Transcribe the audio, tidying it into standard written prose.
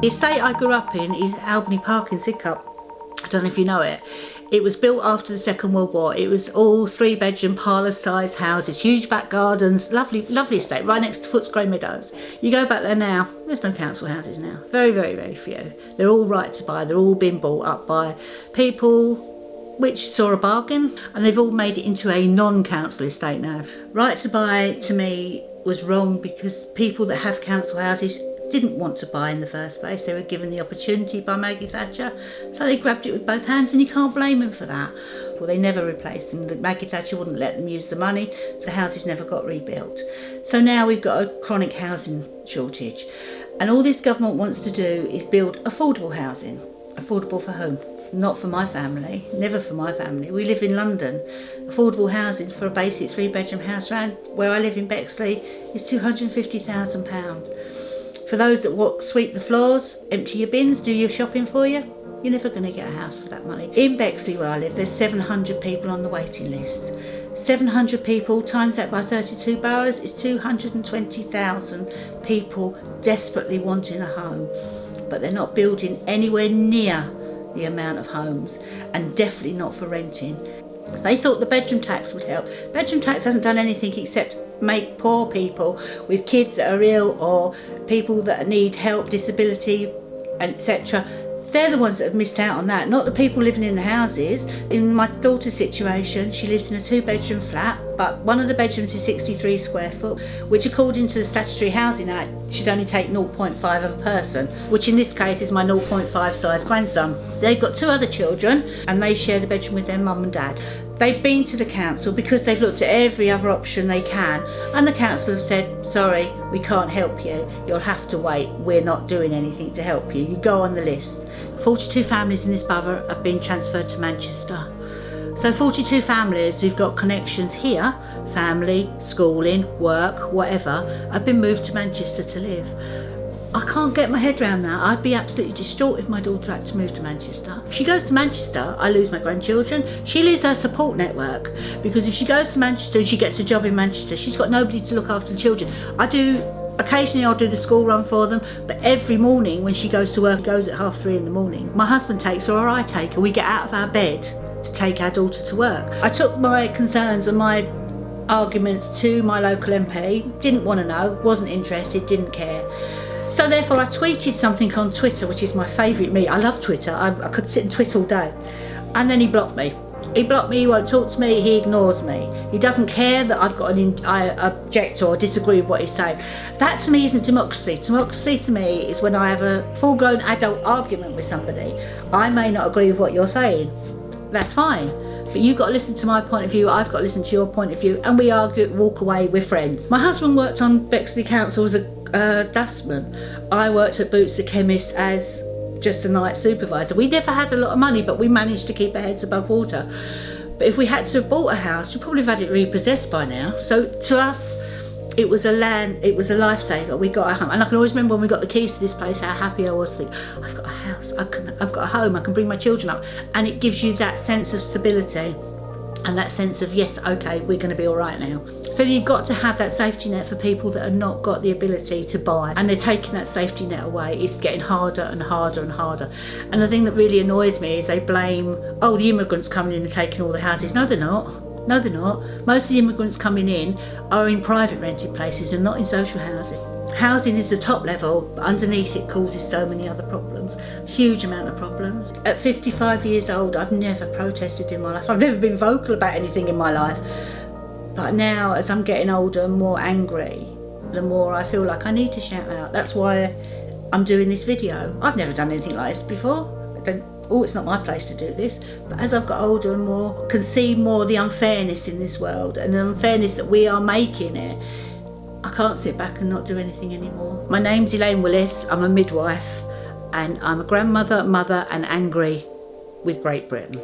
The estate I grew up in is Albany Park in Sidcup. I don't know if you know it. It was built after the Second World War. It was all 3-bedroom parlour-sized houses, huge back gardens, lovely, lovely estate, right next to Footscray Meadows. You go back there now, there's no council houses now. Very, very, very few. They're all right to buy. They're all been bought up by people which saw a bargain, and they've all made it into a non-council estate now. Right to buy, to me, was wrong because people that have council houses didn't want to buy in the first place. They were given the opportunity by Maggie Thatcher, so they grabbed it with both hands, and you can't blame them for that. Well, they never replaced them. Maggie Thatcher wouldn't let them use the money, so the houses never got rebuilt. So now we've got a chronic housing shortage, and all this government wants to do is build affordable housing. Affordable for whom? Not for my family, never for my family. We live in London. Affordable housing for a basic 3-bedroom house around where I live in Bexley is £250,000. For those that sweep the floors, empty your bins, do your shopping for you, you're never going to get a house for that money. In Bexley where I live, there's 700 people on the waiting list. 700 people times that by 32 boroughs is 220,000 people desperately wanting a home. But they're not building anywhere near the amount of homes, and definitely not for renting. They thought the bedroom tax would help. Bedroom tax hasn't done anything except make poor people with kids that are ill or people that need help, disability, etc. They're the ones that have missed out on that, not the people living in the houses. In my daughter's situation, she lives in a 2-bedroom flat, but one of the bedrooms is 63 square foot, which according to the Statutory Housing Act should only take 0.5 of a person, which in this case is my 0.5 size grandson. They've got 2 other children and they share the bedroom with their mum and dad. They've been to the council because they've looked at every other option they can, and the council have said, sorry, we can't help you, you'll have to wait, we're not doing anything to help you, you go on the list. 42 families in this borough have been transferred to Manchester. So 42 families who've got connections here, family, schooling, work, whatever, have been moved to Manchester to live. I can't get my head around that. I'd be absolutely distraught if my daughter had to move to Manchester. If she goes to Manchester, I lose my grandchildren. She loses her support network, because if she goes to Manchester and she gets a job in Manchester, she's got nobody to look after the children. Occasionally I'll do the school run for them, but every morning when she goes to work, goes at 3:30 in the morning. My husband takes her or I take her. We get out of our bed to take our daughter to work. I took my concerns and my arguments to my local MP, didn't want to know, wasn't interested, didn't care. So therefore I tweeted something on Twitter, which is my favourite me. I love Twitter. I could sit and tweet all day. And then he blocked me. He blocked me, he won't talk to me, he ignores me. He doesn't care that I object or disagree with what he's saying. That to me isn't democracy. Democracy to me is when I have a full-grown adult argument with somebody. I may not agree with what you're saying. That's fine. But you've got to listen to my point of view, I've got to listen to your point of view, and we argue, walk away, we're friends. My husband worked on Bexley Council as a dustman. I worked at Boots the Chemist as just a night supervisor. We never had a lot of money, but we managed to keep our heads above water. But if we had to have bought a house, we probably have had it repossessed by now. So to us, it was a lifesaver. We got a home, and I can always remember when we got the keys to this place, how happy I was. Think, I've got a house, I've got a home, I can bring my children up, and it gives you that sense of stability and that sense of, yes, okay, we're going to be all right now. So you've got to have that safety net for people that have not got the ability to buy, and they're taking that safety net away. It's getting harder and harder and harder. And the thing that really annoys me is they blame, oh, the immigrants coming in and taking all the houses. No, they're not. No, they're not. Most of the immigrants coming in are in private rented places and not in social housing. Housing is the top level, but underneath it causes so many other problems, huge amount of problems. At 55 years old, I've never protested in my life. I've never been vocal about anything in my life. But now, as I'm getting older and more angry, the more I feel like I need to shout out. That's why I'm doing this video. I've never done anything like this before. It's not my place to do this. But as I've got older and more, can see more the unfairness in this world and the unfairness that we are making it, I can't sit back and not do anything anymore. My name's Elaine Willis, I'm a midwife, and I'm a grandmother, mother and angry with Great Britain.